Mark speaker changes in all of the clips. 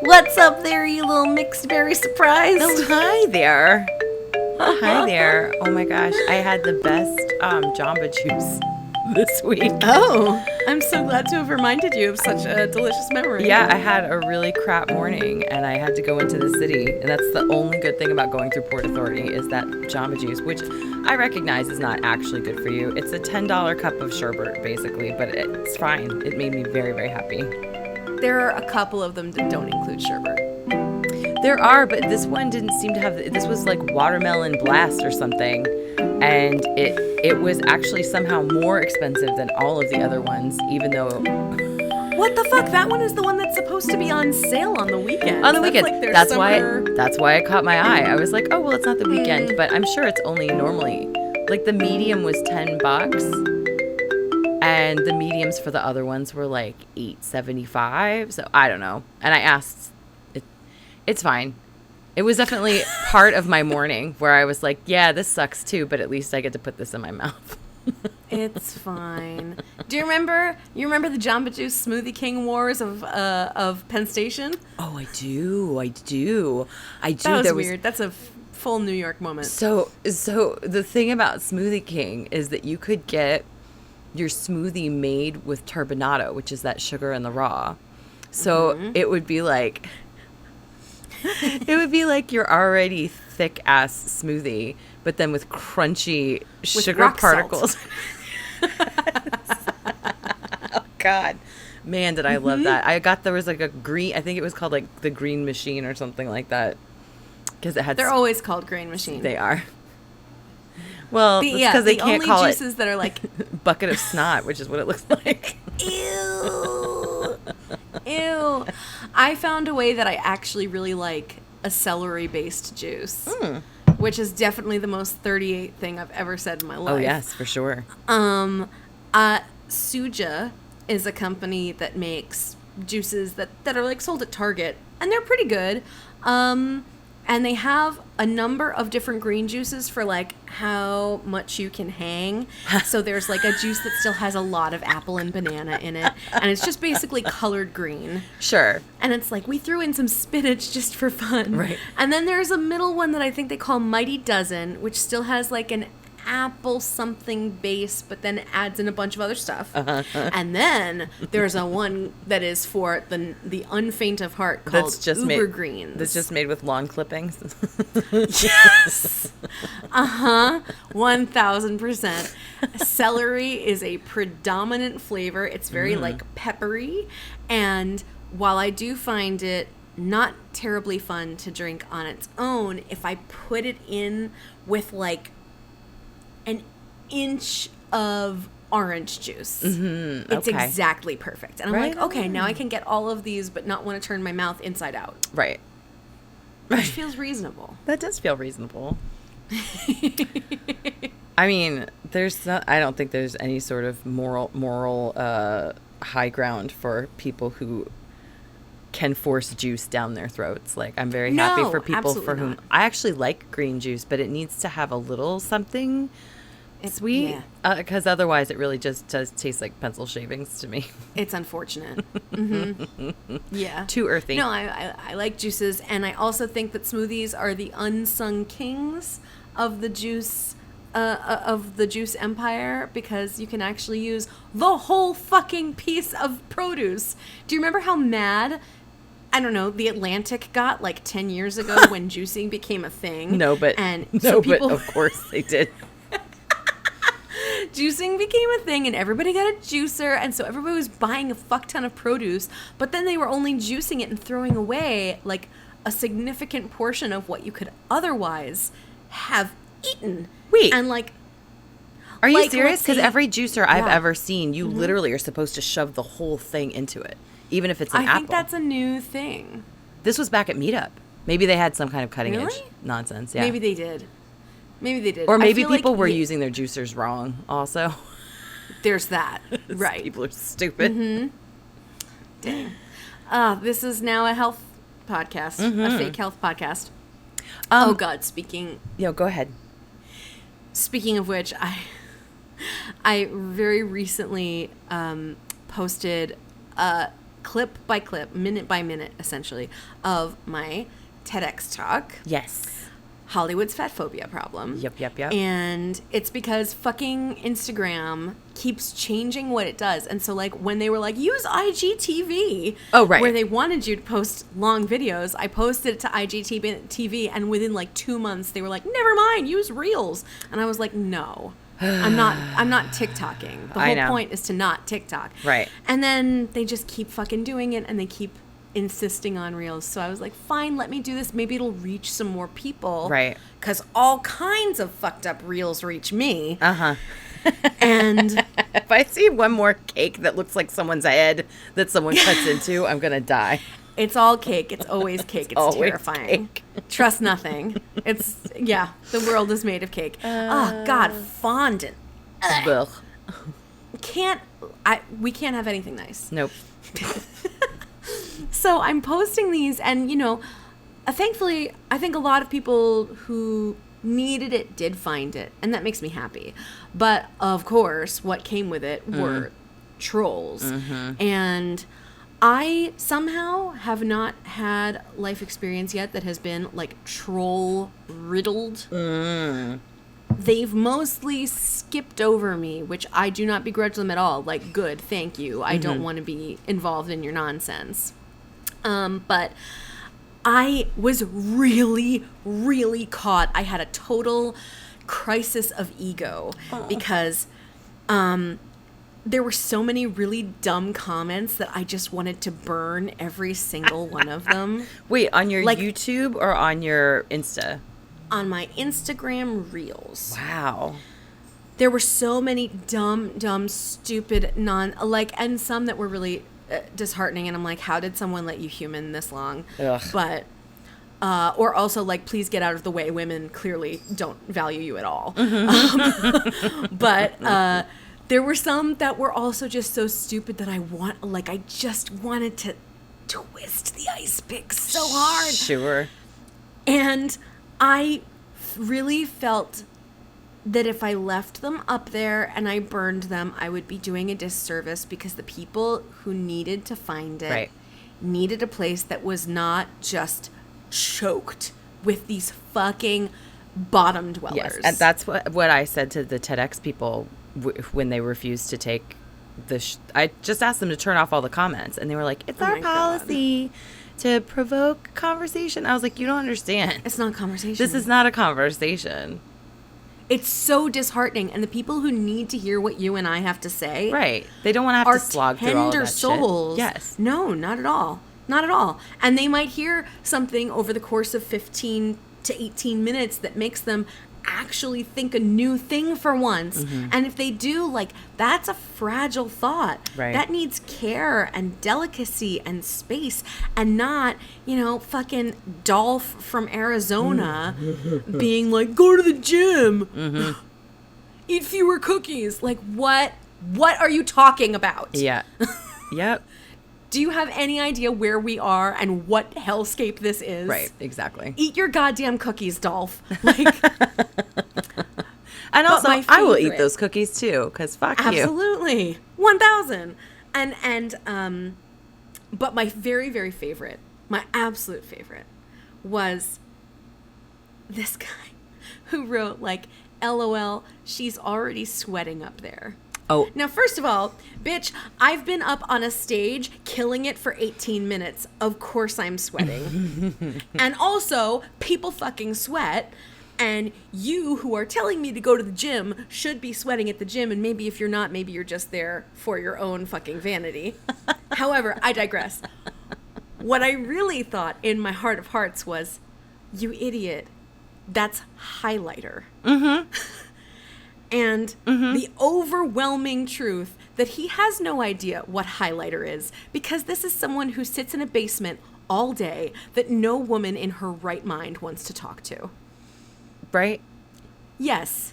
Speaker 1: What's up there, you little mixed berry surprise?
Speaker 2: Oh, hi there. Hi there. Oh my gosh, I had the best Jamba Juice this week.
Speaker 1: Oh, I'm so glad to have reminded you of such a delicious memory.
Speaker 2: Yeah, I had a really crap morning and I had to go into the city, and that's the only good thing about going through Port Authority is that Jamba Juice, which I recognize is not actually good for you. It's a $10 cup of sherbet, basically, but it's fine. It made me very, very happy.
Speaker 1: There are a couple of them that don't include sherbet.
Speaker 2: There are, but this one didn't seem to have. This was like watermelon blast or something, and it was actually somehow more expensive than all of the other ones, even though.
Speaker 1: What the fuck? That one is the one that's supposed to be on sale on the weekend.
Speaker 2: On the weekend.
Speaker 1: Like their
Speaker 2: That's
Speaker 1: summer...
Speaker 2: why it caught my eye. I was like, oh well, it's not the weekend, but I'm sure it's only normally like the medium was $10. And the mediums for the other ones were like $8.75. So I don't know. And I asked, it's fine. It was definitely part of my morning where I was like, yeah, this sucks too, but at least I get to put this in my mouth.
Speaker 1: It's fine. Do you remember? You remember the Jamba Juice Smoothie King Wars of Penn Station?
Speaker 2: Oh, I do.
Speaker 1: That was weird. That's a full New York moment.
Speaker 2: So the thing about Smoothie King is that you could get your smoothie made with turbinado, which is that sugar in the raw. So it would be like your already thick ass smoothie, but then with crunchy sugar particles. Oh God, man, did I love that! There was like a green. I think it was called like the Green Machine or something like that, because it had.
Speaker 1: They're always called Green Machine.
Speaker 2: They are. Well, because they can't call it.
Speaker 1: The only juices that are like
Speaker 2: bucket of snot, which is what it looks like.
Speaker 1: Ew. Ew. I found a way that I actually really like a celery-based juice, which is definitely the most 38 thing I've ever said in my life.
Speaker 2: Oh, yes, for sure.
Speaker 1: Suja is a company that makes juices that are like sold at Target, and they're pretty good. And they have a number of different green juices for like how much you can hang. So there's like a juice that still has a lot of apple and banana in it. And it's just basically colored green.
Speaker 2: Sure.
Speaker 1: And it's like we threw in some spinach just for fun.
Speaker 2: Right.
Speaker 1: And then there's a middle one that I think they call Mighty Dozen, which still has like an apple something base, but then adds in a bunch of other stuff. And then there's a one that is for the unfaint of heart called Uber Greens.
Speaker 2: That's just made with lawn clippings.
Speaker 1: Yes. 1000%. Celery is a predominant flavor. It's very like peppery, and while I do find it not terribly fun to drink on its own, if I put it in with like an inch of orange juice, it's exactly perfect. And I'm like, okay, now I can get all of these but not want to turn my mouth inside out.
Speaker 2: Right.
Speaker 1: Which feels reasonable.
Speaker 2: That does feel reasonable. I mean, I don't think there's any sort of moral high ground for people who can force juice down their throats. Like, I'm very happy for people for whom I actually like green juice, but it needs to have a little something sweet, because otherwise it really just does taste like pencil shavings to me.
Speaker 1: It's unfortunate. Yeah,
Speaker 2: too earthy.
Speaker 1: No, I like juices, and I also think that smoothies are the unsung kings of the juice empire, because you can actually use the whole fucking piece of produce. Do you remember how mad, I don't know, The Atlantic got like 10 years ago when juicing became a thing?
Speaker 2: But of course they did.
Speaker 1: Juicing became a thing, and everybody got a juicer, and so everybody was buying a fuck ton of produce, but then they were only juicing it and throwing away like a significant portion of what you could otherwise have eaten.
Speaker 2: Wait.
Speaker 1: And like,
Speaker 2: are you serious? Because every juicer I've ever seen, you literally are supposed to shove the whole thing into it, even if it's an apple.
Speaker 1: I think that's a new thing.
Speaker 2: This was back at Meetup. Maybe they had some kind of cutting edge nonsense. Yeah.
Speaker 1: Maybe they did.
Speaker 2: Or maybe people were using their juicers wrong also.
Speaker 1: There's that. Right.
Speaker 2: People are stupid.
Speaker 1: Dang. This is now a health podcast, a fake health podcast. Oh, God.
Speaker 2: Go ahead.
Speaker 1: Speaking of which, I very recently posted clip by clip, minute by minute, essentially, of my TEDx talk.
Speaker 2: Yes.
Speaker 1: Hollywood's fatphobia problem.
Speaker 2: Yep.
Speaker 1: And it's because fucking Instagram keeps changing what it does. And so, like, when they were like, use IGTV.
Speaker 2: Oh, right.
Speaker 1: Where they wanted you to post long videos, I posted it to IGTV, and within, like, 2 months, they were like, never mind, use Reels. And I was like, no. I'm not TikToking. The whole point is to not TikTok.
Speaker 2: Right.
Speaker 1: And then they just keep fucking doing it, and they keep insisting on Reels. So I was like, fine, let me do this. Maybe it'll reach some more people.
Speaker 2: Right.
Speaker 1: Because all kinds of fucked up Reels reach me.
Speaker 2: Uh-huh.
Speaker 1: And
Speaker 2: if I see one more cake that looks like someone's head that someone cuts into, I'm going to die.
Speaker 1: It's all cake. It's always cake. It's
Speaker 2: always
Speaker 1: terrifying.
Speaker 2: Cake.
Speaker 1: Trust nothing. It's, yeah, the world is made of cake. Oh, God, fondant.
Speaker 2: Ugh.
Speaker 1: We can't have anything nice.
Speaker 2: Nope.
Speaker 1: So I'm posting these, and, you know, thankfully, I think a lot of people who needed it did find it, and that makes me happy. But, of course, what came with it were trolls. Mm-hmm. And I somehow have not had life experience yet that has been, like, troll-riddled. They've mostly skipped over me, which I do not begrudge them at all. Like, good, thank you. I don't want to be involved in your nonsense. But I was really, really caught. I had a total crisis of ego because there were so many really dumb comments that I just wanted to burn every single one of them.
Speaker 2: Wait, on your YouTube or on your Insta?
Speaker 1: On my Instagram Reels.
Speaker 2: Wow.
Speaker 1: There were so many dumb, stupid, and some that were really disheartening, and I'm like, how did someone let you human this long?
Speaker 2: Ugh.
Speaker 1: But or also, like, please get out of the way, women clearly don't value you at all. But there were some that were also just so stupid that I just wanted to twist the ice pick so hard.
Speaker 2: Sure.
Speaker 1: And I really felt that if I left them up there and I burned them, I would be doing a disservice, because the people who needed to find it needed a place that was not just choked with these fucking bottom dwellers.
Speaker 2: Yes, and that's what I said to the TEDx people when they refused to take I just asked them to turn off all the comments, and they were like, it's our policy to provoke conversation. I was like, you don't understand.
Speaker 1: It's not conversation.
Speaker 2: This is not a conversation.
Speaker 1: It's so disheartening, and the people who need to hear what you and I have to say,
Speaker 2: right? They don't want to have to slog through all of that
Speaker 1: souls.
Speaker 2: Shit. Yes.
Speaker 1: No, not at all. Not at all. And they might hear something over the course of 15 to 18 minutes that makes them actually think a new thing for once. Mm-hmm. And if they do, like, that's a fragile thought.
Speaker 2: Right.
Speaker 1: That needs care and delicacy and space, and not, fucking Dolph from Arizona being like, go to the gym, eat fewer cookies. Like, what are you talking about?
Speaker 2: Yeah. Yep.
Speaker 1: Do you have any idea where we are and what hellscape this is?
Speaker 2: Right, exactly.
Speaker 1: Eat your goddamn cookies, Dolph. Like,
Speaker 2: and also, I will eat those cookies too, because fuck you.
Speaker 1: Absolutely. 1,000. But my very, very favorite, my absolute favorite, was this guy who wrote, like, LOL, she's already sweating up there.
Speaker 2: Oh.
Speaker 1: Now, first of all, bitch, I've been up on a stage killing it for 18 minutes. Of course I'm sweating. And also, people fucking sweat. And you who are telling me to go to the gym should be sweating at the gym. And maybe if you're not, maybe you're just there for your own fucking vanity. However, I digress. What I really thought in my heart of hearts was, you idiot, that's highlighter. Mm-hmm. And the overwhelming truth that he has no idea what highlighter is, because this is someone who sits in a basement all day that no woman in her right mind wants to talk to.
Speaker 2: Right?
Speaker 1: Yes.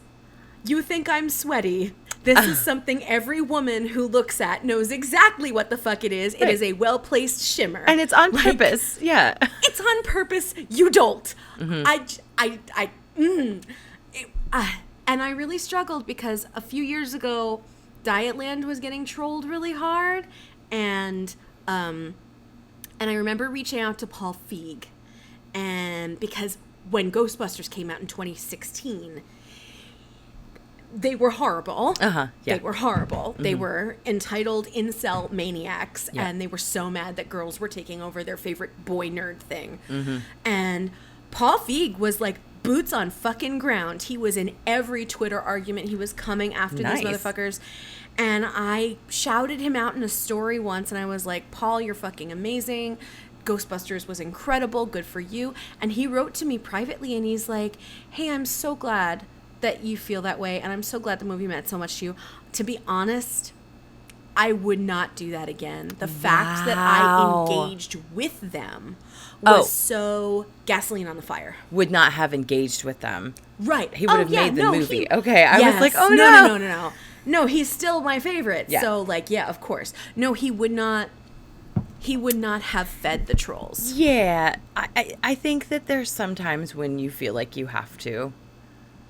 Speaker 1: You think I'm sweaty. This is something every woman who looks at knows exactly what the fuck it is. Right. It is a well-placed shimmer.
Speaker 2: And it's on purpose. Yeah.
Speaker 1: It's on purpose. You don't. And I really struggled because a few years ago, Dietland was getting trolled really hard, and And I remember reaching out to Paul Feig, and because when Ghostbusters came out in 2016, they were horrible.
Speaker 2: Yeah.
Speaker 1: They were horrible. They were entitled incel maniacs, and they were so mad that girls were taking over their favorite boy nerd thing. And Paul Feig was like boots on fucking ground. He was in every Twitter argument. He was coming after these motherfuckers. And I shouted him out in a story once, and I was like, Paul, you're fucking amazing. Ghostbusters was incredible. Good for you. And he wrote to me privately, and he's like, hey, I'm so glad that you feel that way, and I'm so glad the movie meant so much to you. To be honest, I would not do that again. The fact that I engaged with them was so gasoline on the fire.
Speaker 2: Would not have engaged with them.
Speaker 1: Right.
Speaker 2: He would have made the movie. Okay. I was like, oh,
Speaker 1: no. No, he's still my favorite.
Speaker 2: Yeah.
Speaker 1: So, like, yeah, of course. No, he would not have fed the trolls.
Speaker 2: Yeah. I think that there's sometimes when you feel like you have to.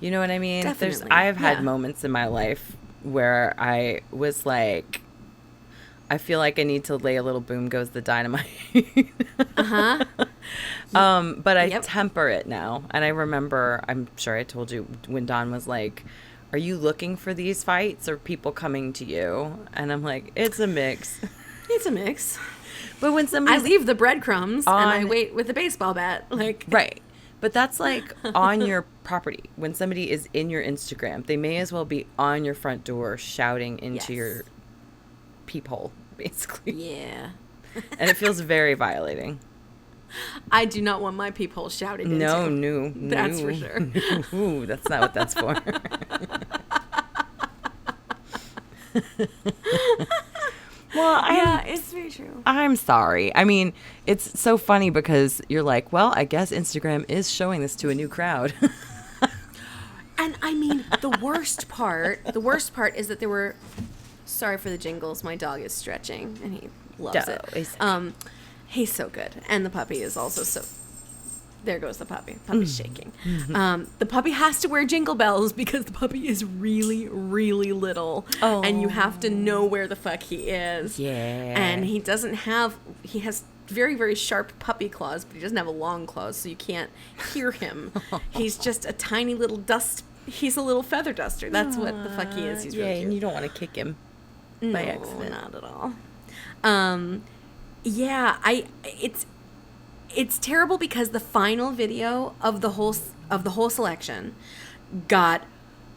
Speaker 2: You know what I mean?
Speaker 1: Definitely.
Speaker 2: I've had moments in my life where I was like, I feel like I need to lay a little boom goes the dynamite. But I temper it now. And I remember, I'm sure I told you, when Don was like, are you looking for these fights or people coming to you? And I'm like, it's a mix.
Speaker 1: It's a mix.
Speaker 2: But when somebody,
Speaker 1: I leave the breadcrumbs and I wait with a baseball bat. Like,
Speaker 2: right. But that's like on your property. When somebody is in your Instagram, they may as well be on your front door shouting into your peephole, basically.
Speaker 1: Yeah.
Speaker 2: And it feels very violating.
Speaker 1: I do not want my peephole shouted into.
Speaker 2: No.
Speaker 1: That's for sure.
Speaker 2: Ooh, that's not what that's for. Well,
Speaker 1: it's very true.
Speaker 2: I'm sorry. I mean, it's so funny because you're like, well, I guess Instagram is showing this to a new crowd.
Speaker 1: And I mean, the worst part is that there were, sorry for the jingles, my dog is stretching and he loves it. He's so good. And the puppy is also so, there goes the puppy. Puppy's shaking. The puppy has to wear jingle bells because the puppy is really, really little. Oh. And you have to know where the fuck he is.
Speaker 2: Yeah.
Speaker 1: And he has very, very sharp puppy claws, but he doesn't have a long claws, so you can't hear him. He's just a tiny little he's a little feather duster. That's what the fuck he is. He's really cute.
Speaker 2: And you don't want to kick him by accident.
Speaker 1: Not at all. It's terrible because the final video of the whole selection got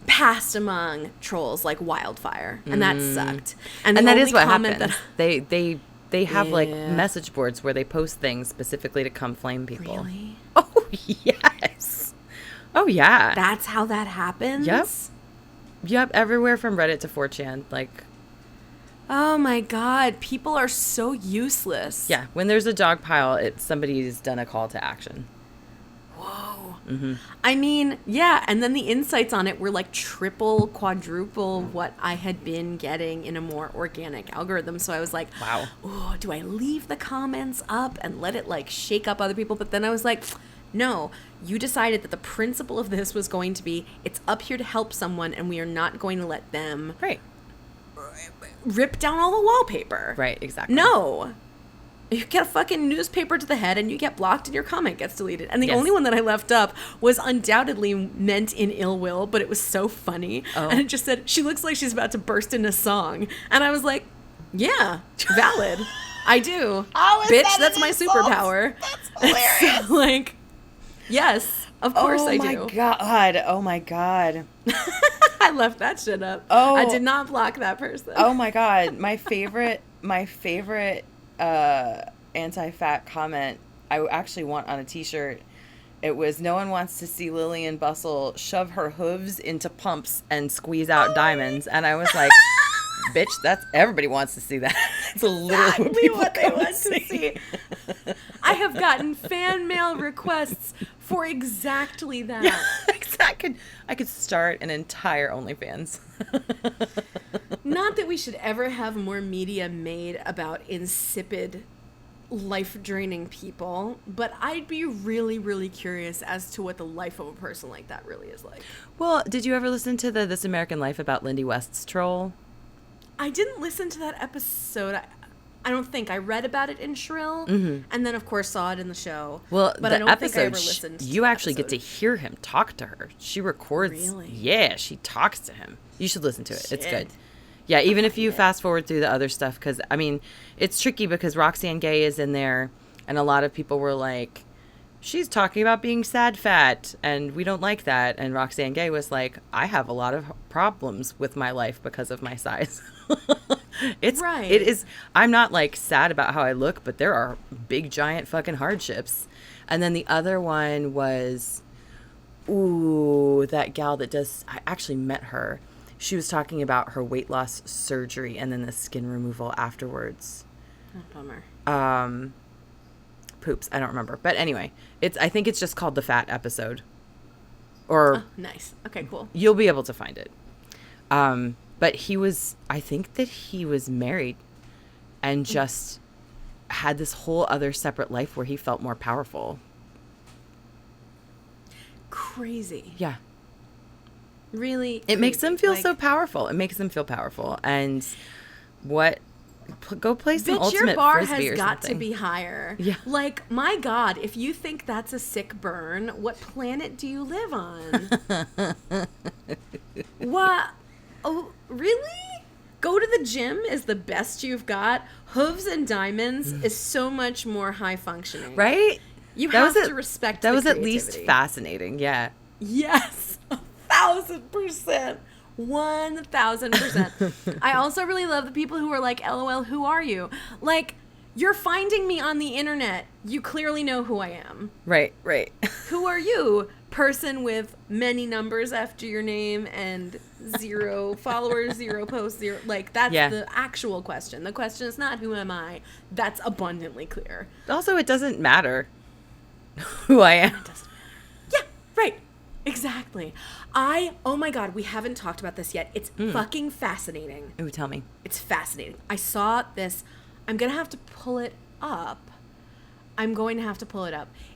Speaker 1: passed among trolls like wildfire, and that sucked. And
Speaker 2: that is what happens. They have like message boards where they post things specifically to come flame people.
Speaker 1: Really?
Speaker 2: Oh yes. Oh yeah.
Speaker 1: That's how that happens?
Speaker 2: Yep. Everywhere from Reddit to 4chan, like.
Speaker 1: Oh my God, people are so useless.
Speaker 2: Yeah, when there's a dog pile, somebody's done a call to action.
Speaker 1: Whoa.
Speaker 2: Mm-hmm.
Speaker 1: I mean, yeah, and then the insights on it were like triple, quadruple what I had been getting in a more organic algorithm. So I was like,
Speaker 2: wow.
Speaker 1: Oh, do I leave the comments up and let it like shake up other people? But then I was like, no, you decided that the principle of this was going to be, it's up here to help someone and we are not going to let them rip down all the wallpaper.
Speaker 2: Right, exactly.
Speaker 1: No. You get a fucking newspaper to the head and you get blocked and your comment gets deleted. And the only one that I left up was undoubtedly meant in ill will, but it was so funny. Oh. And it just said, she looks like she's about to burst into song. And I was like, yeah, valid. I do. Bitch, that's my superpower.
Speaker 2: That's hilarious.
Speaker 1: So, like, yes, of course I do.
Speaker 2: Oh my God.
Speaker 1: I left that shit up.
Speaker 2: Oh,
Speaker 1: I did not block that person.
Speaker 2: Oh my God. My favorite anti-fat comment I actually want on a t-shirt. It was, no one wants to see Lillian Bustle shove her hooves into pumps and squeeze out diamonds. And I was like, bitch, that's, everybody wants to see that. It's literally what they want to see.
Speaker 1: I have gotten fan mail requests for exactly that.
Speaker 2: Yeah, exactly. I could start an entire OnlyFans.
Speaker 1: Not that we should ever have more media made about insipid, life-draining people, but I'd be really, really curious as to what the life of a person like that really is like.
Speaker 2: Well, did you ever listen to the This American Life about Lindy West's troll?
Speaker 1: I didn't listen to that episode. I don't think I read about it in Shrill, and then of course saw it in the show.
Speaker 2: Well,
Speaker 1: but
Speaker 2: the
Speaker 1: I don't
Speaker 2: episode,
Speaker 1: think I ever listened.
Speaker 2: You actually get to hear him talk to her. She records.
Speaker 1: Really?
Speaker 2: Yeah, she talks to him. You should listen to it. It's good. Yeah, even if you fast forward through the other stuff, because I mean, it's tricky because Roxanne Gay is in there, and a lot of people were like, she's talking about being sad fat, and we don't like that. And Roxanne Gay was like, I have a lot of problems with my life because of my size. It is. I'm not like sad about how I look, but there are big, giant fucking hardships. And then the other one was, that gal that does, I actually met her. She was talking about her weight loss surgery and then the skin removal afterwards.
Speaker 1: Oh, bummer.
Speaker 2: Poops. I don't remember. But anyway, I think it's just called the Fat episode. Or
Speaker 1: nice. Okay, cool.
Speaker 2: You'll be able to find it. But I think that he was married and just had this whole other separate life where he felt more powerful.
Speaker 1: Crazy.
Speaker 2: Yeah.
Speaker 1: Really?
Speaker 2: It makes them feel so powerful. It makes them feel powerful. And go play some ultimate
Speaker 1: your bar
Speaker 2: frisbee
Speaker 1: has
Speaker 2: or
Speaker 1: got
Speaker 2: something.
Speaker 1: to be higher.
Speaker 2: Yeah.
Speaker 1: Like, my God, if you think that's a sick burn, what planet do you live on? What? Oh, really? Go to the gym is the best you've got. Hooves and diamonds is so much more high functioning.
Speaker 2: Right?
Speaker 1: You have to respect
Speaker 2: that
Speaker 1: the
Speaker 2: was
Speaker 1: creativity.
Speaker 2: At least fascinating. Yeah.
Speaker 1: Yes. 1,000%. 1,000%. I also really love the people who are like, LOL, who are you? Like, you're finding me on the internet. You clearly know who I am.
Speaker 2: Right.
Speaker 1: Who are you? Person with many numbers after your name and 0 followers, 0 posts, 0. Like, that's the actual question. The question is not who am I. That's abundantly clear.
Speaker 2: Also, it doesn't matter who I am.
Speaker 1: It doesn't matter. Yeah, right. Exactly. Oh my God, we haven't talked about this yet. It's fucking fascinating.
Speaker 2: Ooh, tell me.
Speaker 1: It's fascinating. I saw this. I'm going to have to pull it up.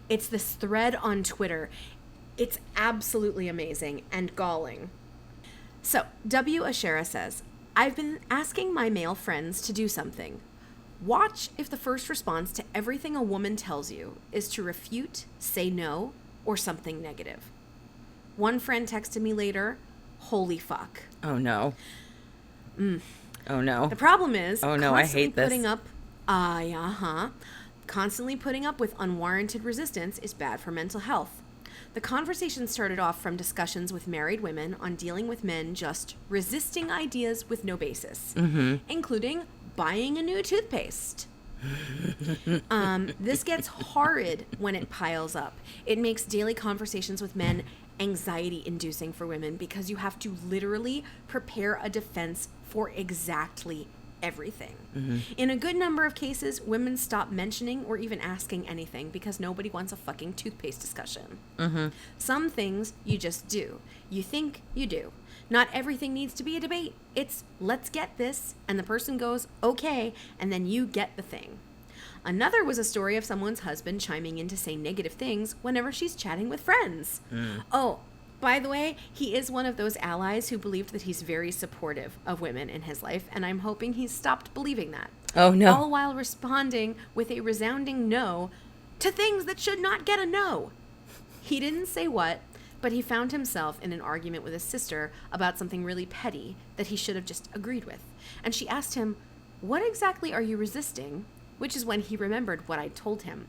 Speaker 1: It's this thread on Twitter. It's absolutely amazing and galling. So, W. Ashera says, I've been asking my male friends to do something. Watch if the first response to everything a woman tells you is to refute, say no, or something negative. One friend texted me later, holy fuck.
Speaker 2: Oh, no. Oh, no.
Speaker 1: The problem is,
Speaker 2: oh, no, I hate this.
Speaker 1: Constantly putting up with unwarranted resistance is bad for mental health. The conversation started off from discussions with married women on dealing with men just resisting ideas with no basis, including buying a new toothpaste. This gets horrid when it piles up. It makes daily conversations with men anxiety-inducing for women because you have to literally prepare a defense for exactly everything. In a good number of cases, women stop mentioning or even asking anything because nobody wants a fucking toothpaste discussion. Some things you just do. You think you do. Not everything needs to be a debate. It's, let's get this, and the person goes, okay, and then you get the thing. Another was a story of someone's husband chiming in to say negative things whenever she's chatting with friends. Oh, by the way, he is one of those allies who believed that he's very supportive of women in his life, and I'm hoping he's stopped believing that.
Speaker 2: Oh, no.
Speaker 1: All while responding with a resounding no to things that should not get a no. He didn't say what, but he found himself in an argument with his sister about something really petty that he should have just agreed with. And she asked him, what exactly are you resisting? Which is when he remembered what I told him.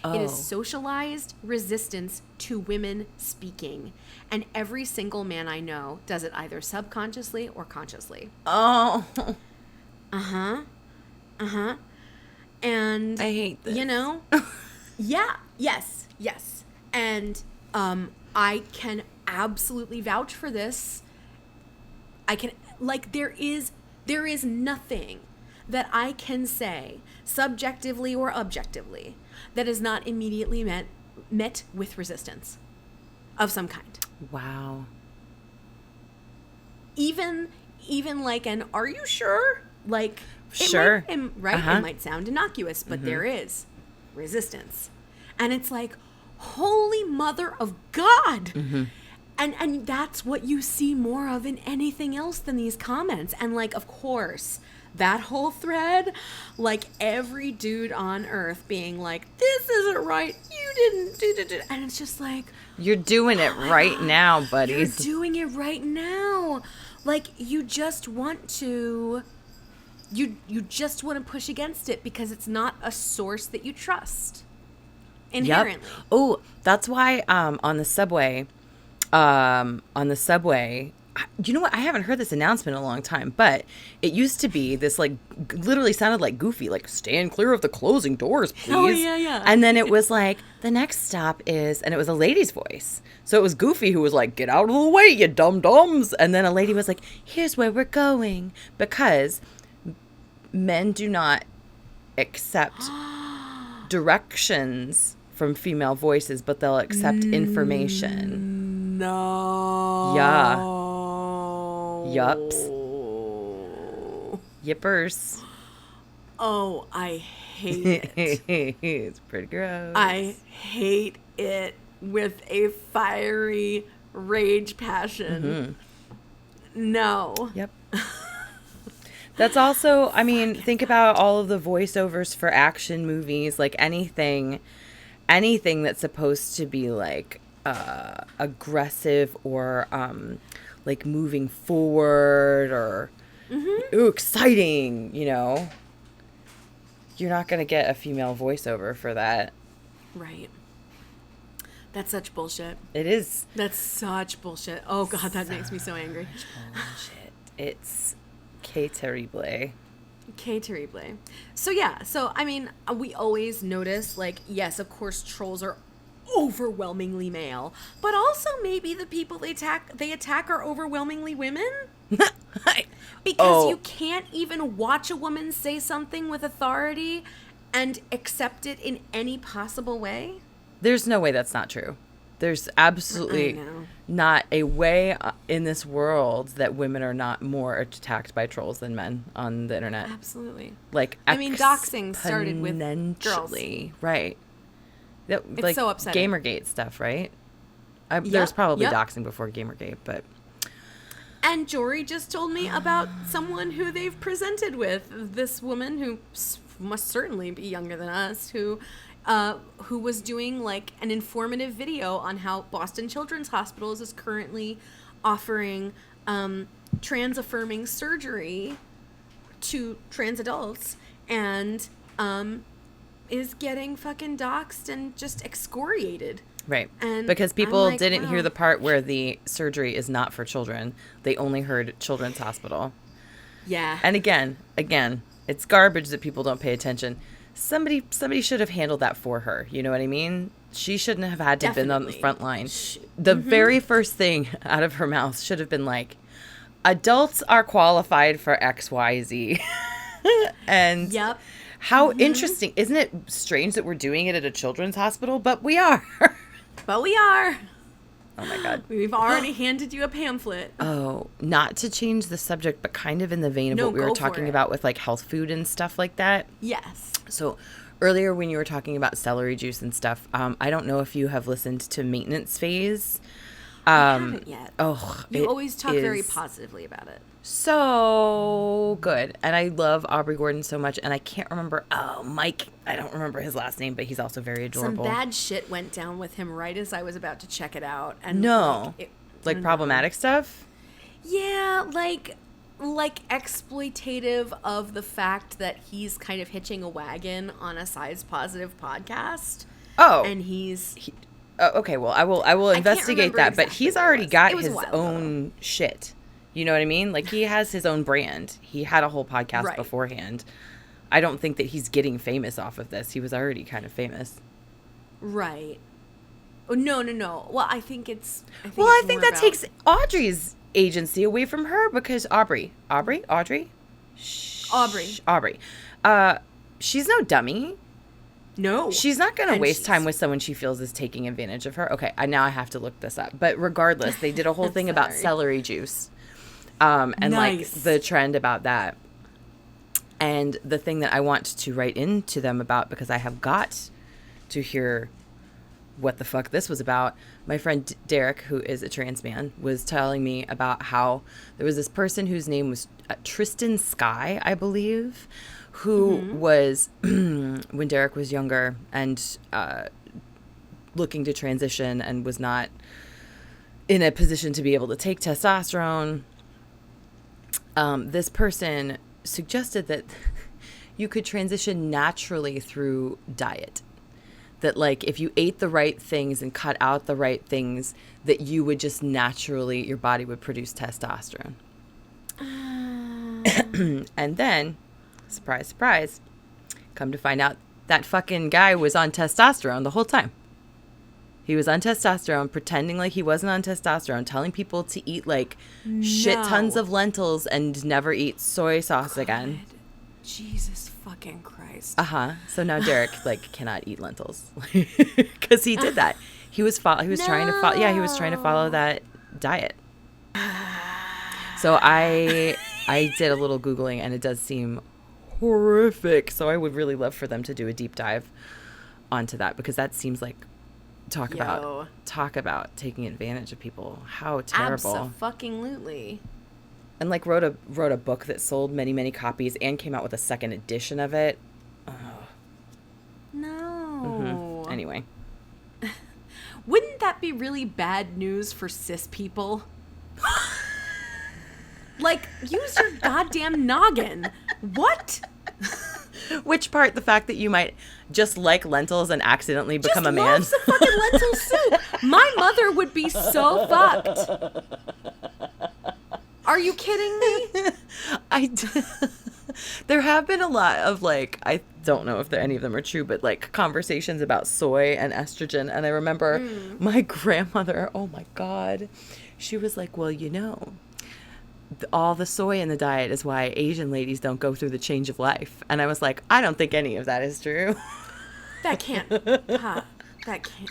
Speaker 1: Oh. It is socialized resistance to women speaking. And every single man I know does it either subconsciously or consciously.
Speaker 2: Oh.
Speaker 1: And
Speaker 2: I hate this.
Speaker 1: You know? Yeah. Yes. And I can absolutely vouch for this. There is nothing that I can say, subjectively or objectively, that is not immediately met with resistance of some kind.
Speaker 2: Wow.
Speaker 1: Even like an, are you sure? Like,
Speaker 2: sure.
Speaker 1: It might sound innocuous, but there is resistance. And it's like, holy mother of God. And that's what you see more of in anything else than these comments. And like, of course, that whole thread, like every dude on earth being like, this isn't right, you didn't do. And it's just like,
Speaker 2: you're doing it right now, buddies.
Speaker 1: You're doing it right now. Like, you just want to push against it because it's not a source that you trust inherently.
Speaker 2: Yep. Oh, that's why on the subway, you know what? I haven't heard this announcement in a long time, but it used to be this, like, literally sounded like Goofy, like, stand clear of the closing doors, please.
Speaker 1: Oh, yeah.
Speaker 2: And then it was like, the next stop is, and it was a lady's voice. So it was Goofy who was like, get out of the way, you dum-dums. And then a lady was like, here's where we're going. Because men do not accept directions from female voices, but they'll accept information.
Speaker 1: No.
Speaker 2: Yeah. Yups. Yippers.
Speaker 1: Oh, I hate it.
Speaker 2: It's pretty gross.
Speaker 1: I hate it with a fiery rage passion. Mm-hmm. No.
Speaker 2: Yep. That's also, I mean, think about all of the voiceovers for action movies, like anything that's supposed to be like aggressive or like moving forward or ooh, exciting, you know. You're not going to get a female voiceover for that.
Speaker 1: Right. That's such bullshit.
Speaker 2: It is.
Speaker 1: That's such bullshit. Oh, God, that makes me so angry.
Speaker 2: Bullshit. It's que terrible.
Speaker 1: Que terrible. So, yeah. So, I mean, we always notice, like, yes, of course, trolls are overwhelmingly male, but also maybe the people they attack are overwhelmingly women. Because you can't even watch a woman say something with authority and accept it in any possible way.
Speaker 2: There's no way that's not true. There's absolutely not a way in this world that women are not more attacked by trolls than men on the internet.
Speaker 1: Absolutely.
Speaker 2: Like,
Speaker 1: I mean, doxing started with girls.
Speaker 2: Right.
Speaker 1: It's
Speaker 2: like,
Speaker 1: so upsetting.
Speaker 2: Gamergate stuff, right? There's probably doxing before Gamergate, but...
Speaker 1: And Jory just told me about someone who they've presented with. This woman who must certainly be younger than us, who was doing like an informative video on how Boston Children's Hospitals is currently offering trans-affirming surgery to trans adults and is getting fucking doxxed and just excoriated.
Speaker 2: Right.
Speaker 1: And
Speaker 2: because people
Speaker 1: like,
Speaker 2: didn't hear the part where the surgery is not for children. They only heard Children's Hospital.
Speaker 1: Yeah.
Speaker 2: And again, it's garbage that people don't pay attention. Somebody should have handled that for her. You know what I mean? She shouldn't have had to have been on the front line. The very first thing out of her mouth should have been like, adults are qualified for XYZ. And how interesting. Isn't it strange that we're doing it at a children's hospital? But we are.
Speaker 1: But we are.
Speaker 2: Oh, my God.
Speaker 1: We've already handed you a pamphlet.
Speaker 2: Oh, not to change the subject, but kind of in the vein of what we were talking about with, like, health food and stuff like that.
Speaker 1: Yes.
Speaker 2: So earlier when you were talking about celery juice and stuff, I don't know if you have listened to Maintenance Phase.
Speaker 1: I haven't yet.
Speaker 2: Oh,
Speaker 1: you always talk very positively about it.
Speaker 2: So good. And I love Aubrey Gordon so much. And I can't remember. Oh, Mike. I don't remember his last name, but he's also very adorable.
Speaker 1: Some bad shit went down with him right as I was about to check it out. And
Speaker 2: like problematic stuff?
Speaker 1: Yeah, like exploitative of the fact that he's kind of hitching a wagon on a size positive podcast.
Speaker 2: Oh.
Speaker 1: And
Speaker 2: okay, well, I will investigate that, but he's already got his own shit. You know what I mean? Like, he has his own brand. He had a whole podcast beforehand. I don't think that he's getting famous off of this. He was already kind of famous.
Speaker 1: Right. Oh, no. Well, I think
Speaker 2: I think that takes Audrey's agency away from her because Aubrey. She's no dummy.
Speaker 1: No.
Speaker 2: She's not going to waste time with someone she feels is taking advantage of her. Okay, now I have to look this up. But regardless, they did a whole thing about celery juice. And like the trend about that. And the thing that I want to write into them about, because I have got to hear what the fuck this was about, my friend Derek, who is a trans man, was telling me about how there was this person whose name was Tristan Sky, I believe, who was, when Derek was younger and looking to transition and was not in a position to be able to take testosterone, this person suggested that you could transition naturally through diet. That, like, if you ate the right things and cut out the right things, that you would just naturally, your body would produce testosterone. And then, surprise, surprise, come to find out that fucking guy was on testosterone the whole time. He was on testosterone, pretending like he wasn't on testosterone, telling people to eat, like, shit tons of lentils and never eat soy sauce again.
Speaker 1: Jesus fucking Christ.
Speaker 2: So now Derek, like, cannot eat lentils because he did that. He was trying to follow. Yeah, he was trying to follow that diet. So I did a little Googling, and it does seem horrific. So I would really love for them to do a deep dive onto that, because that seems like talk about taking advantage of people. How terrible.
Speaker 1: Abso-fucking-lutely.
Speaker 2: And, like, wrote a book that sold many, many copies and came out with a second edition of it. Oh.
Speaker 1: No.
Speaker 2: Anyway.
Speaker 1: Wouldn't that be really bad news for cis people? Like, use your goddamn noggin. What?
Speaker 2: Which part? The fact that you might just like lentils and accidentally become a man?
Speaker 1: Just loves the fucking lentil soup. My mother would be so fucked. Are you kidding me?
Speaker 2: There have been a lot of, like, I don't know if any of them are true, but, like, conversations about soy and estrogen. And I remember my grandmother, oh my God, she was like, well, you know, all the soy in the diet is why Asian ladies don't go through the change of life. And I was like, I don't think any of that is true.
Speaker 1: That can't. That can't.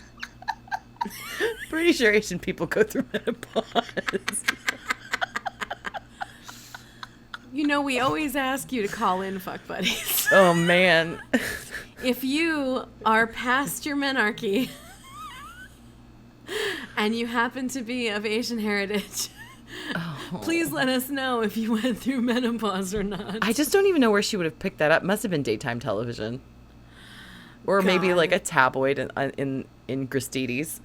Speaker 2: Pretty sure Asian people go through menopause.
Speaker 1: You know, we always ask you to call in, fuck buddies.
Speaker 2: Oh, man.
Speaker 1: If you are past your menarche and you happen to be of Asian heritage, please let us know if you went through menopause or not.
Speaker 2: I just don't even know where she would have picked that up. Must have been daytime television. Or maybe like a tabloid in Gristedes.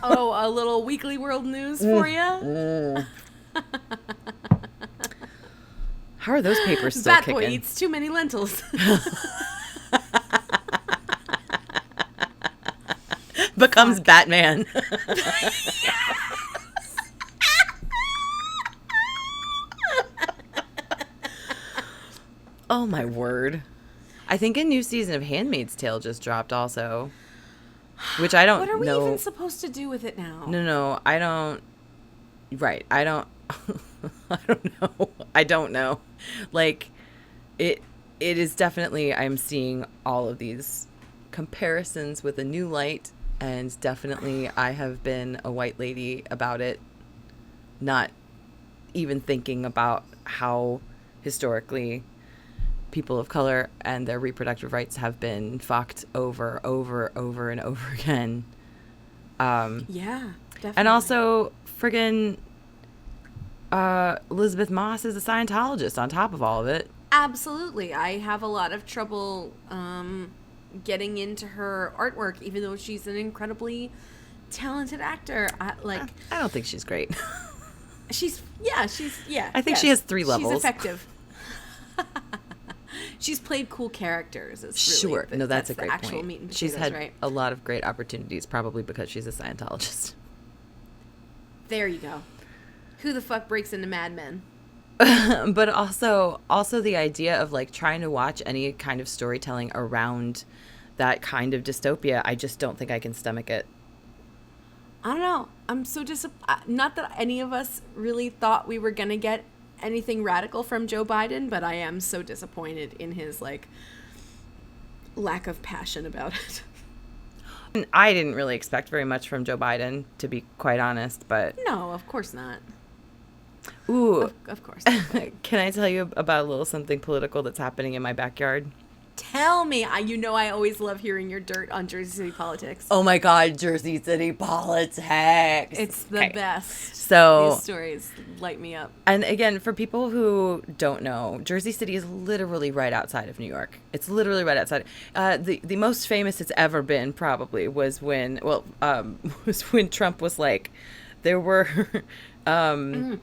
Speaker 1: Oh, a little Weekly World News for you?
Speaker 2: How are those papers still
Speaker 1: Bat
Speaker 2: kicking?
Speaker 1: boy eats too many lentils.
Speaker 2: Becomes Batman. Oh my word. I think a new season of Handmaid's Tale just dropped also. Which I don't know.
Speaker 1: What are we even supposed to do with it now?
Speaker 2: No, I don't. Right. I don't know. I don't know. Like, it is definitely, I'm seeing all of these comparisons with a new light, and definitely I have been a white lady about it, not even thinking about how historically people of color and their reproductive rights have been fucked over and over again.
Speaker 1: Yeah, definitely.
Speaker 2: And also, friggin' Elizabeth Moss is a Scientologist on top of all of it.
Speaker 1: Absolutely. I have a lot of trouble getting into her artwork, even though she's an incredibly talented actor. I
Speaker 2: don't think she's great.
Speaker 1: She's
Speaker 2: I think she has 3 levels.
Speaker 1: She's effective. She's played cool characters.
Speaker 2: Sure. No, that's a great
Speaker 1: actual
Speaker 2: point.
Speaker 1: Meat and
Speaker 2: She's had
Speaker 1: right?
Speaker 2: a lot of great opportunities, probably because she's a Scientologist.
Speaker 1: There you go. Who the fuck breaks into Mad Men?
Speaker 2: But also the idea of, like, trying to watch any kind of storytelling around that kind of dystopia, I just don't think I can stomach it.
Speaker 1: I don't know. I'm so not that any of us really thought we were going to get anything radical from Joe Biden, but I am so disappointed in his, like, lack of passion about it.
Speaker 2: I didn't really expect very much from Joe Biden, to be quite honest, but...
Speaker 1: No, of course not.
Speaker 2: Ooh.
Speaker 1: Of course.
Speaker 2: Can I tell you about a little something political that's happening in my backyard?
Speaker 1: Tell me. I always love hearing your dirt on Jersey City politics.
Speaker 2: Oh my God, Jersey City politics.
Speaker 1: It's the best.
Speaker 2: So
Speaker 1: these stories light me up.
Speaker 2: And again, for people who don't know, Jersey City is literally right outside of New York. It's literally right outside. The most famous it's ever been probably was when Trump was like, there were there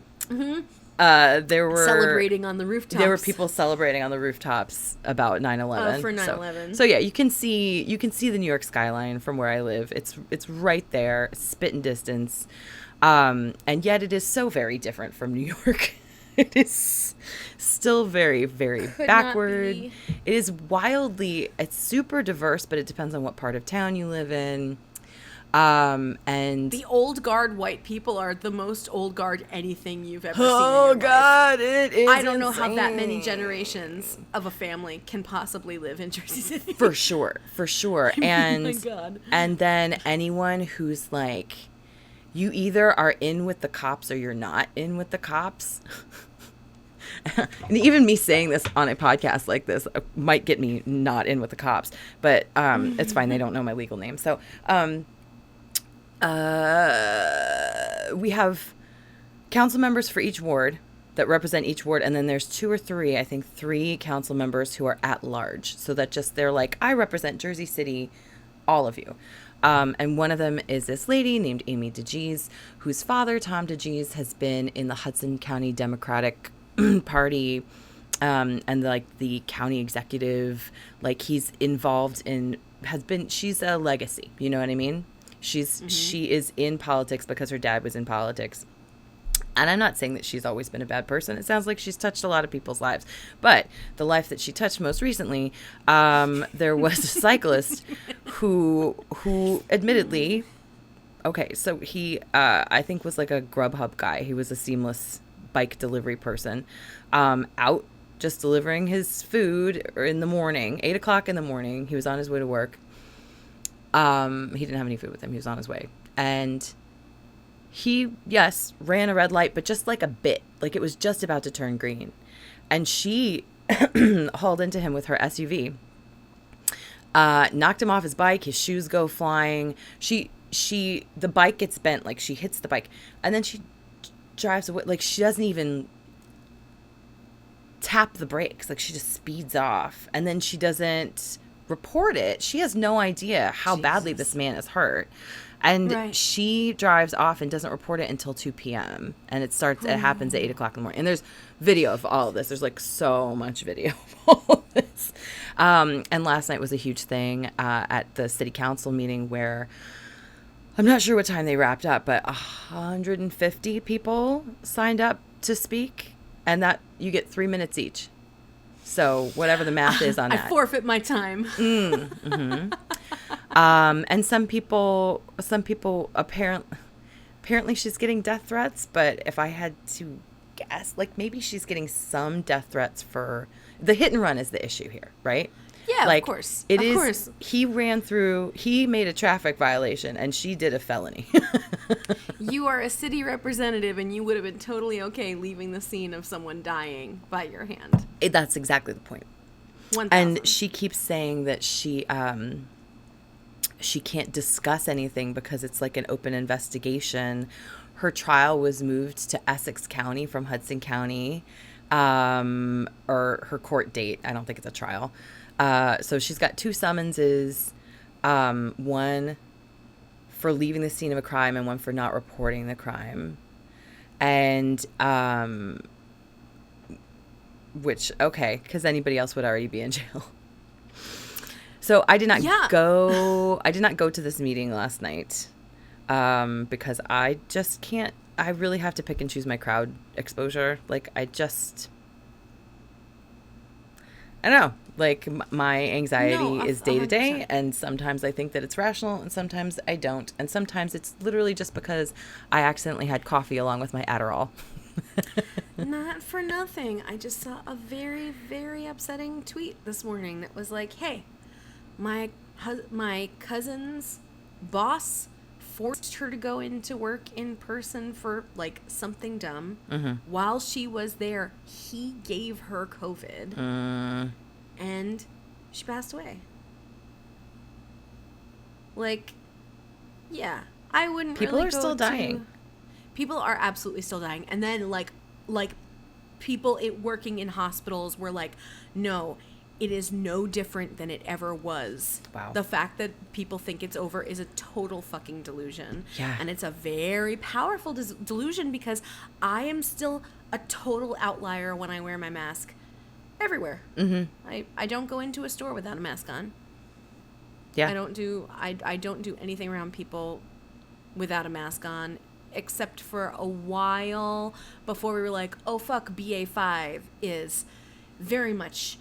Speaker 2: were
Speaker 1: celebrating on the rooftops.
Speaker 2: There were people celebrating on the rooftops about 9/11.
Speaker 1: For 9/11.
Speaker 2: So yeah, you can see the New York skyline from where I live. It's right there, spitting distance. And yet it is so very different from New York. It is still very, very backward. It is it's super diverse, but it depends on what part of town you live in. And
Speaker 1: the old guard white people are the most old guard anything you've ever seen.
Speaker 2: Oh God, it is.
Speaker 1: I don't know how that many generations of a family can possibly live in Jersey City.
Speaker 2: For sure. And
Speaker 1: oh my God.
Speaker 2: And then anyone who's like, you either are in with the cops or you're not in with the cops. And even me saying this on a podcast like this might get me not in with the cops, but it's fine. They don't know my legal name. So we have council members for each ward that represent each ward, and then there's three council members who are at large. So that they're like, I represent Jersey City, all of you. And one of them is this lady named Amy DeGees, whose father, Tom DeGees, has been in the Hudson County Democratic Party, and like the county executive. Like he's involved in, she's a legacy. You know what I mean? She is in politics because her dad was in politics. And I'm not saying that she's always been a bad person. It sounds like she's touched a lot of people's lives. But the life that she touched most recently, there was a cyclist who admittedly, so he, I think was like a Grubhub guy. He was a seamless bike delivery person, out just delivering his food in the morning, 8 o'clock in the morning. He was on his way to work. He didn't have any food with him. He was on his way. And he, yes, ran a red light, but just like a bit, like it was just about to turn green. And she hauled into him with her SUV, knocked him off his bike. His shoes go flying. The bike gets bent, like she hits the bike, and then she drives away. Like she doesn't even tap the brakes. Like she just speeds off, and then she doesn't report it. She has no idea how badly this man is hurt. And she drives off and doesn't report it until 2 p.m. And it happens at 8 o'clock in the morning. And there's video of all of this. There's like so much video of all of this. And last night was a huge thing at the city council meeting where I'm not sure what time they wrapped up, but 150 people signed up to speak. And that you get 3 minutes each. So whatever the math is on that.
Speaker 1: I forfeit my time.
Speaker 2: Mm-hmm. And some people apparently she's getting death threats, but if I had to guess, like maybe she's getting some death threats for the hit and run is the issue here, right?
Speaker 1: Yeah,
Speaker 2: like,
Speaker 1: of course.
Speaker 2: Of course. He made a traffic violation and she did a felony.
Speaker 1: You are a city representative and you would have been totally okay leaving the scene of someone dying by your hand.
Speaker 2: That's exactly the point.
Speaker 1: 1,000.
Speaker 2: And she keeps saying that she can't discuss anything because it's like an open investigation. Her trial was moved to Essex County from Hudson County, or her court date. I don't think it's a trial. So she's got 2 summonses, one for leaving the scene of a crime and one for not reporting the crime. And, because anybody else would already be in jail. So I did not go to this meeting last night, because I just can't, I really have to pick and choose my crowd exposure. Like I don't know, like my anxiety is day to day, and sometimes I think that it's rational and sometimes I don't. And sometimes it's literally just because I accidentally had coffee along with my Adderall.
Speaker 1: Not for nothing. I just saw a very, very upsetting tweet this morning that was like, hey, my cousin's boss forced her to go into work in person for like something dumb. Mm-hmm. While she was there, he gave her COVID. And She passed away. Like, yeah, I wouldn't.
Speaker 2: People
Speaker 1: really
Speaker 2: are still dying.
Speaker 1: People are absolutely still dying, and then like people working in hospitals were like, no, it is no different than it ever was.
Speaker 2: Wow.
Speaker 1: The fact that people think it's over is a total fucking delusion.
Speaker 2: Yeah.
Speaker 1: And it's a very powerful delusion, because I am still a total outlier when I wear my mask everywhere. Mm-hmm. I don't go into a store without a mask on.
Speaker 2: Yeah.
Speaker 1: I don't do anything around people without a mask on, except for a while before we were like, oh fuck, BA5 is very much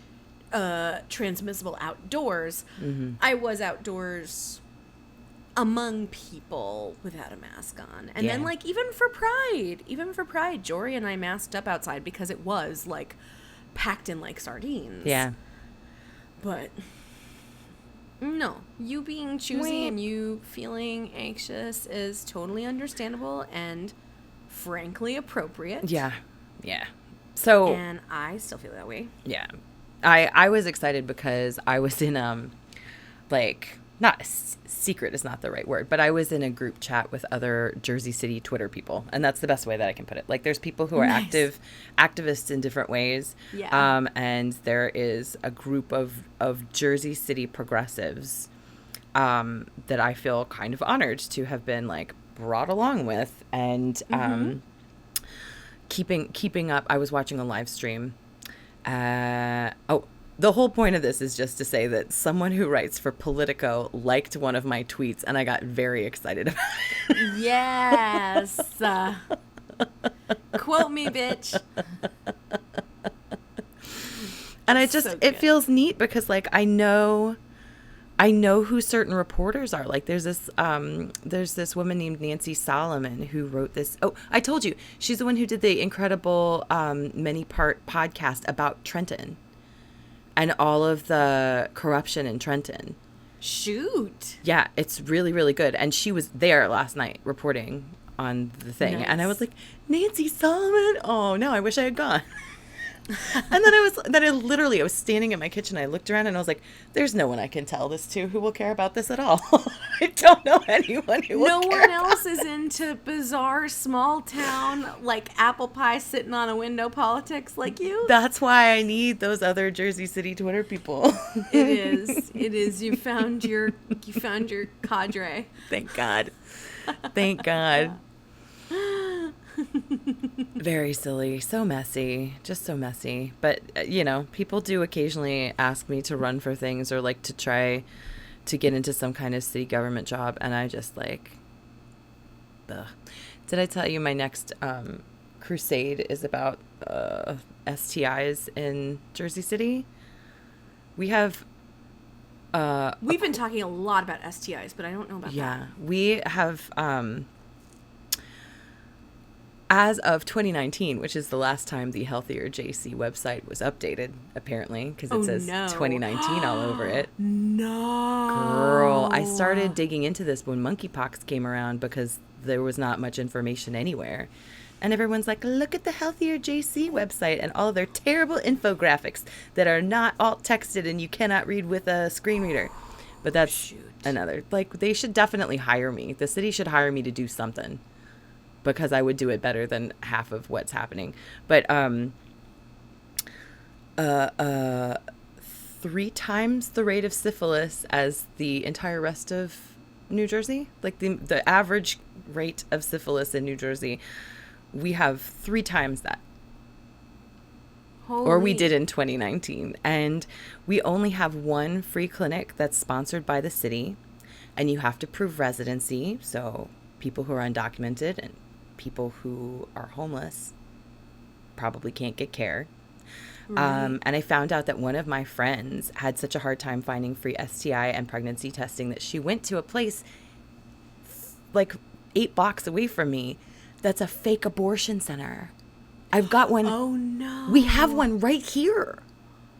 Speaker 1: transmissible outdoors. Mm-hmm. I was outdoors among people without a mask on. And then like even for Pride, Jory and I masked up outside because it was like packed in like sardines.
Speaker 2: Yeah.
Speaker 1: But no, you being choosy and you feeling anxious is totally understandable and frankly appropriate.
Speaker 2: Yeah. Yeah. So,
Speaker 1: and I still feel that way.
Speaker 2: Yeah. I was excited because I was in like, not secret is not the right word, but I was in a group chat with other Jersey City Twitter people, and that's the best way that I can put it. Like, there's people who are activists in different ways.
Speaker 1: Yeah.
Speaker 2: And there is a group of Jersey City progressives that I feel kind of honored to have been like brought along with, and keeping up. I was watching a live stream. The whole point of this is just to say that someone who writes for Politico liked one of my tweets, and I got very excited about it.
Speaker 1: Yes. Quote me, bitch.
Speaker 2: And it feels neat because like I know who certain reporters are. Like there's this woman named Nancy Solomon who wrote this. Oh, I told you, she's the one who did the incredible many-part podcast about Trenton and all of the corruption in Trenton.
Speaker 1: Shoot.
Speaker 2: Yeah, it's really, really good. And she was there last night reporting on the thing. Nice. And I was like, Nancy Solomon? Oh, no, I wish I had gone. And then I was standing in my kitchen. I looked around and I was like, there's no one I can tell this to who will care about this at all. I don't know anyone who will care.
Speaker 1: No one else is into bizarre small town, like apple pie sitting on a window politics like you.
Speaker 2: That's why I need those other Jersey City Twitter people.
Speaker 1: It is. You found your cadre.
Speaker 2: Thank God. Thank God. Very silly, so messy, just so messy. But people do occasionally ask me to run for things or like to try to get into some kind of city government job, and I just like, ugh. Did I tell you my next crusade is about STIs in Jersey City? We've
Speaker 1: been talking a lot about STIs, but I don't know about that.
Speaker 2: Yeah, we have as of 2019, which is the last time the Healthier JC website was updated, apparently, because it says 2019 all over it.
Speaker 1: No.
Speaker 2: Girl, I started digging into this when monkeypox came around because there was not much information anywhere. And everyone's like, look at the Healthier JC website and all of their terrible infographics that are not alt texted and you cannot read with a screen reader. But that's another. Like, they should definitely hire me. The city should hire me to do something, because I would do it better than half of what's happening. But 3 times the rate of syphilis as the entire rest of New Jersey. Like the average rate of syphilis in New Jersey, we have 3 times that. Or we did in 2019. And we only have 1 free clinic that's sponsored by the city. And you have to prove residency. So people who are undocumented and people who are homeless probably can't get care. Right. And I found out that one of my friends had such a hard time finding free STI and pregnancy testing that she went to a place like 8 blocks away from me that's a fake abortion center. I've got one.
Speaker 1: Oh, no.
Speaker 2: We have one right here.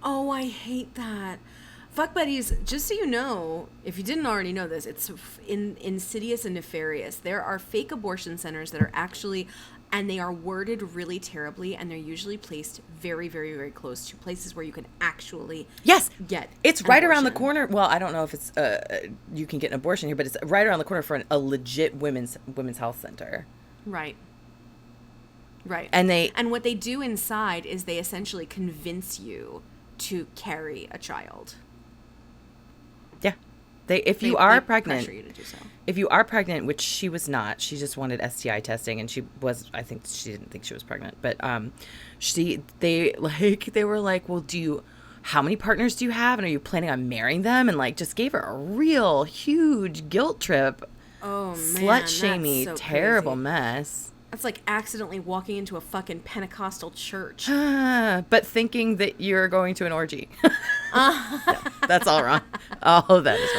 Speaker 1: Oh, I hate that. Fuck buddies, just so you know, if you didn't already know this, it's insidious and nefarious. There are fake abortion centers that are actually and they are worded really terribly, and they're usually placed very, very, very close to places where you can actually get
Speaker 2: it's right around the corner. Well, I don't know if it's you can get an abortion here, but it's right around the corner for a legit women's health center.
Speaker 1: Right. And what they do inside is they essentially convince you to carry a child.
Speaker 2: Yeah. If you are pregnant,
Speaker 1: pressure you to do so.
Speaker 2: If you are pregnant, which she was not, she just wanted STI testing, and I think she didn't think she was pregnant, but they were like, well, how many partners do you have, and are you planning on marrying them? And like just gave her a real huge guilt trip.
Speaker 1: Oh man,
Speaker 2: slut-shamey,
Speaker 1: so
Speaker 2: terrible
Speaker 1: crazy.
Speaker 2: Mess.
Speaker 1: That's like accidentally walking into a fucking Pentecostal church.
Speaker 2: But thinking that you're going to an orgy. No, that's all wrong. All of that is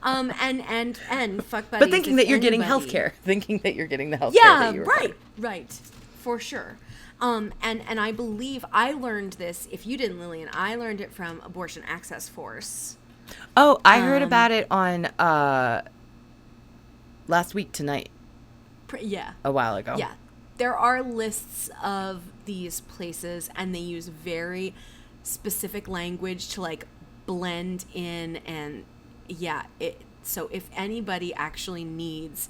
Speaker 2: wrong.
Speaker 1: And fuck buddies.
Speaker 2: But thinking that you're getting health care. Thinking that you're getting the health care that you require.
Speaker 1: Right. For sure. And I believe I learned this, if you didn't, Lillian, I learned it from Abortion Access Force.
Speaker 2: Oh, I heard about it on last week tonight.
Speaker 1: Yeah.
Speaker 2: A while ago.
Speaker 1: Yeah. There are lists of these places, and they use very specific language to like blend in, and so if anybody actually needs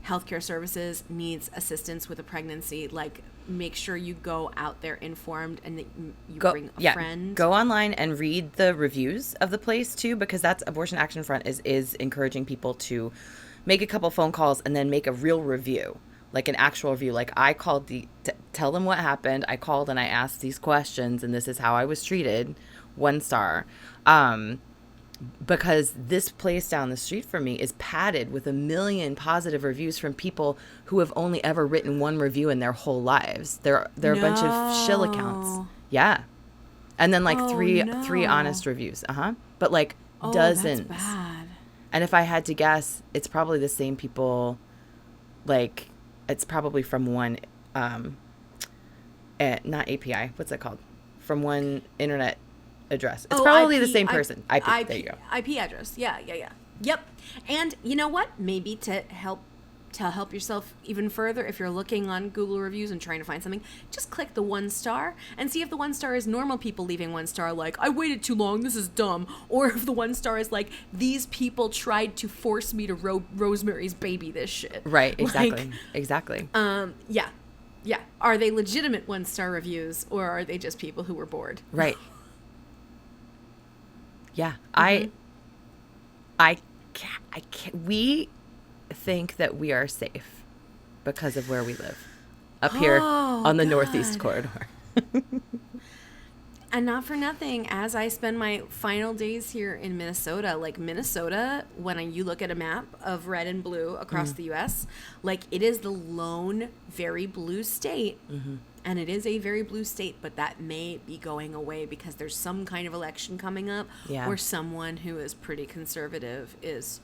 Speaker 1: healthcare services, needs assistance with a pregnancy, like make sure you go out there informed, and that you bring a friend.
Speaker 2: Go online and read the reviews of the place too, because that's Abortion Action Front is encouraging people to make a couple phone calls and then make a real review, like an actual review. Like I called tell them what happened. I called and I asked these questions, and this is how I was treated. 1 star. Because this place down the street from me is padded with 1 million positive reviews from people who have only ever written 1 review in their whole lives. They're a bunch of shill accounts. Yeah. And then like three honest reviews. But like dozens.
Speaker 1: That's bad.
Speaker 2: And if I had to guess, it's probably the same people. Like it's probably from one not API, what's it called? From one internet address. It's probably the same person. IP. There you go.
Speaker 1: IP address. Yeah. Yep. And you know what? Maybe to help yourself even further, if you're looking on Google reviews and trying to find something, just click the 1 star and see if the 1 star is normal people leaving 1 star like, I waited too long, this is dumb. Or if the 1 star is like, these people tried to force me to Rosemary's Baby this shit.
Speaker 2: Right. Exactly.
Speaker 1: Like,
Speaker 2: exactly.
Speaker 1: Yeah. Are they legitimate 1 star reviews, or are they just people who were bored?
Speaker 2: Right. Yeah.
Speaker 1: Mm-hmm.
Speaker 2: I can't. We think that we are safe because of where we live up here on the Northeast corridor.
Speaker 1: And not for nothing, as I spend my final days here in Minnesota, like Minnesota, when you look at a map of red and blue across the U.S., like it is the lone very blue state. And it is a very blue state, but that may be going away because there's some kind of election coming up where someone who is pretty conservative is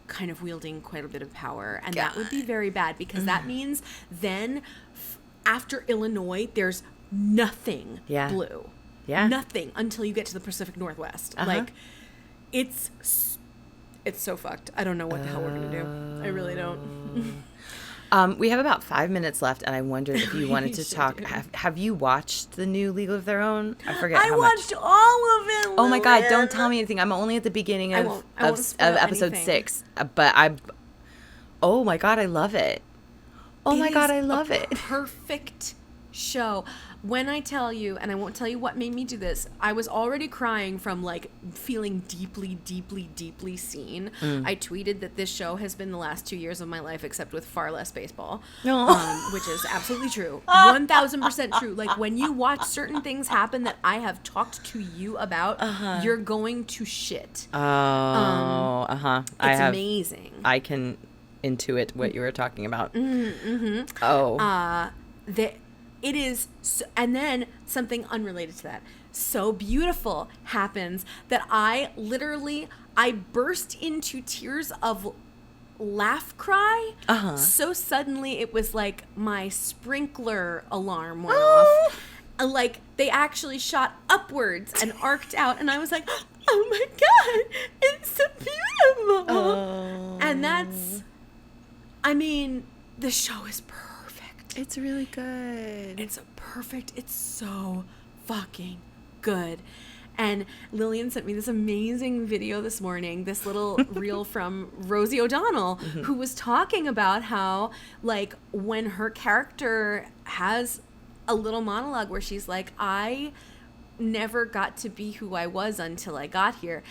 Speaker 1: kind of wielding quite a bit of power. And that would be very bad, because that means then after Illinois, there's nothing blue.
Speaker 2: Yeah.
Speaker 1: Nothing until you get to the Pacific Northwest. Like, it's so fucked. I don't know what the hell we're going to do. I really don't.
Speaker 2: We have about 5 minutes left, and I wondered if you wanted to talk. Have you watched the new League of Their Own? I forget how much.
Speaker 1: I watched all of it, Lillian.
Speaker 2: Oh my God, don't tell me anything. I'm only at the beginning of episode 6. But oh my God, I love it. Oh my God, I love it.
Speaker 1: Perfect show. When I tell you, and I won't tell you what made me do this, I was already crying from like feeling deeply, deeply, deeply seen. I tweeted that this show has been the last 2 years of my life, except with far less baseball, which is absolutely true. 1000% true. Like when you watch certain things happen that I have talked to you about, you're going to shit. It's amazing.
Speaker 2: I can intuit what you were talking about.
Speaker 1: It is, and then something unrelated to that, so beautiful happens that I burst into tears of laugh cry. So suddenly it was like my sprinkler alarm went off. Like they actually shot upwards and arced out, and I was like, oh my God, it's so beautiful. And that's, I mean, The show is perfect.
Speaker 2: It's really good.
Speaker 1: It's so fucking good. And Lillian sent me this amazing video this morning, this little reel from Rosie O'Donnell, who was talking about how, like, when her character has a little monologue where she's like, I never got to be who I was until I got here.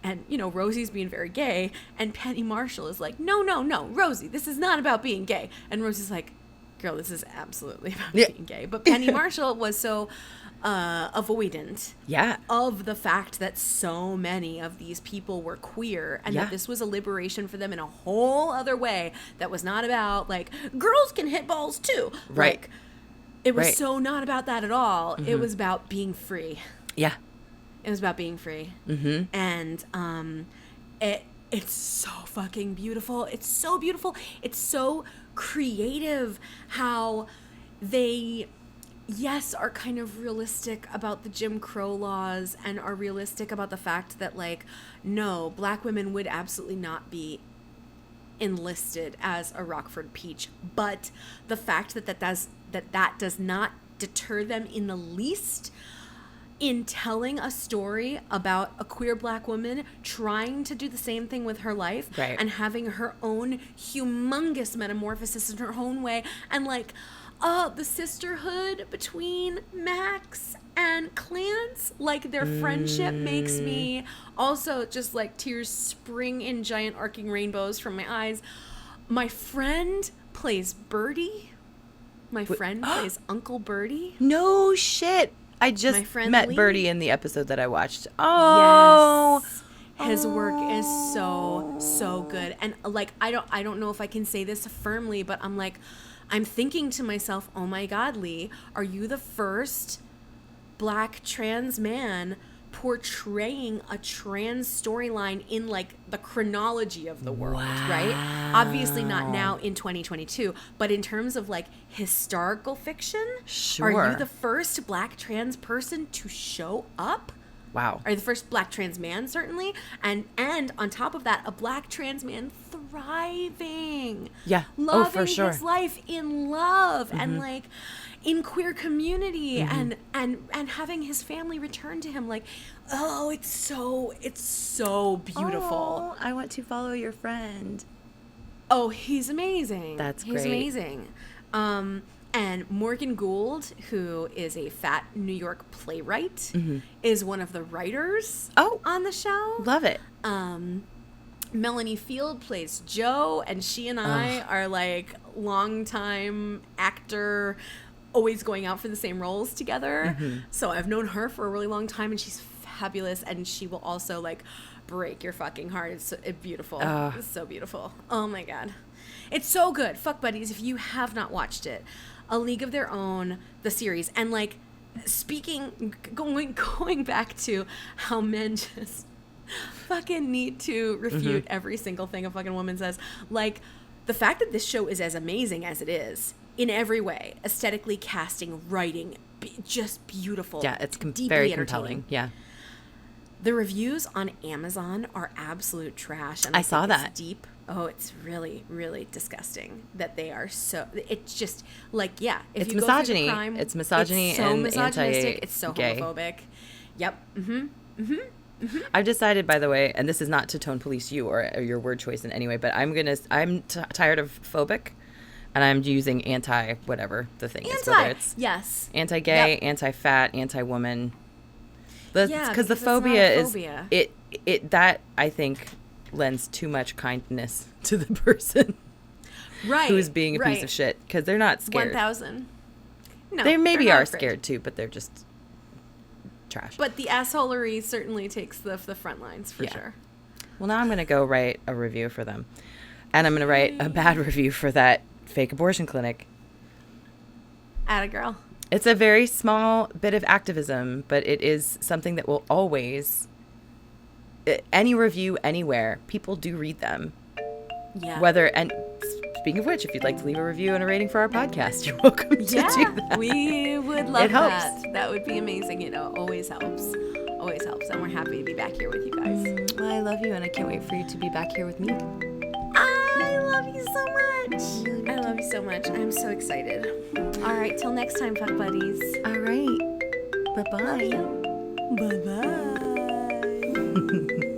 Speaker 1: And, you know, Rosie's being very gay, and Penny Marshall is like, no, Rosie, this is not about being gay. And Rosie's like, girl, this is absolutely about being gay. But Penny Marshall was so avoidant of the fact that so many of these people were queer, and that this was a liberation for them in a whole other way that was not about, like, girls can hit balls too.
Speaker 2: Right.
Speaker 1: Like, it was so not about that at all. It was about being free.
Speaker 2: Yeah.
Speaker 1: It was about being free. And it's so fucking beautiful. It's so beautiful. It's so creative how they, yes, are kind of realistic about the Jim Crow laws and are realistic about the fact that, like, no, black women would absolutely not be enlisted as a Rockford Peach. But the fact that that does not deter them in the least in telling a story about a queer black woman trying to do the same thing with her life and having her own humongous metamorphosis in her own way, and, like, the sisterhood between Max and Clance, like, their friendship makes me also just, like, tears spring in giant arcing rainbows from my eyes. My friend plays Birdie. My friend plays Uncle Birdie.
Speaker 2: No shit. I just met
Speaker 1: Lee.
Speaker 2: Birdie in the episode that I watched. Oh,
Speaker 1: yes. His work is so good. And, like, I don't know if I can say this firmly, but I'm thinking to myself, oh my God, Lee, are you the first black trans man portraying a trans storyline in, like, the chronology of the world, right? Obviously not now in 2022, but in terms of, like, historical fiction, are you the first black trans person to show up?
Speaker 2: Wow.
Speaker 1: Are you the first black trans man, certainly? And on top of that, a black trans man thriving.
Speaker 2: Yeah.
Speaker 1: Loving
Speaker 2: for sure.
Speaker 1: his life in love and, like, in queer community and having his family return to him. Like, oh, it's so beautiful.
Speaker 2: Oh, I want to follow your friend.
Speaker 1: Oh, he's amazing.
Speaker 2: That's great.
Speaker 1: He's amazing. And Morgan Gould, who is a fat New York playwright, is one of the writers on the show.
Speaker 2: Love it.
Speaker 1: Melanie Field plays Jo, and she and I are, like, longtime actor, always going out for the same roles together. So I've known her for a really long time, and she's fabulous, and she will also, like, break your fucking heart. It's beautiful. It's so beautiful. Oh my God. It's so good. Fuck buddies, if you have not watched it. A League of Their Own, the series. And, like, going back to how men just fucking need to refute every single thing a fucking woman says. Like, the fact that this show is as amazing as it is in every way, aesthetically, casting, writing, just beautiful.
Speaker 2: Yeah, it's very compelling. Yeah.
Speaker 1: The reviews on Amazon are absolute trash. And
Speaker 2: I saw that.
Speaker 1: It's deep. Oh, it's really, really disgusting that they are so. It's just, like, yeah. If
Speaker 2: it's
Speaker 1: you
Speaker 2: misogyny.
Speaker 1: Go through the crime,
Speaker 2: it's misogyny
Speaker 1: it's so
Speaker 2: and
Speaker 1: misogynistic. It's so
Speaker 2: anti-gay.
Speaker 1: homophobic. Yep.
Speaker 2: I've decided, by the way, and this is not to tone police you or your word choice in any way, but I'm tired of phobic, and I'm using anti whatever the thing is. Whether it's anti-gay, anti-fat, anti-woman. Because the phobia is it that I think lends too much kindness to the person who's being a piece of shit, because they're not scared.
Speaker 1: 1,000. No,
Speaker 2: they maybe are
Speaker 1: afraid.
Speaker 2: scared too, but they're just trash.
Speaker 1: But the assholery certainly takes the front lines for sure.
Speaker 2: Well, now I'm going to go write a review for them, and I'm going to write a bad review for that fake abortion clinic.
Speaker 1: Atta girl.
Speaker 2: It's a very small bit of activism, but it is something that will always, any review anywhere, people do read them. Yeah. And speaking of which, if you'd like to leave a review and a rating for our podcast, you're welcome to do that.
Speaker 1: We would love that. That would be amazing. It always helps. Always helps. And we're happy to be back here with you guys.
Speaker 2: Well, I love you, and I can't wait for you to be back here with me.
Speaker 1: I love you so much. I love love you so much. I'm so excited. All right, till next time, fuck buddies.
Speaker 2: All right. Bye-bye.
Speaker 1: Bye-bye.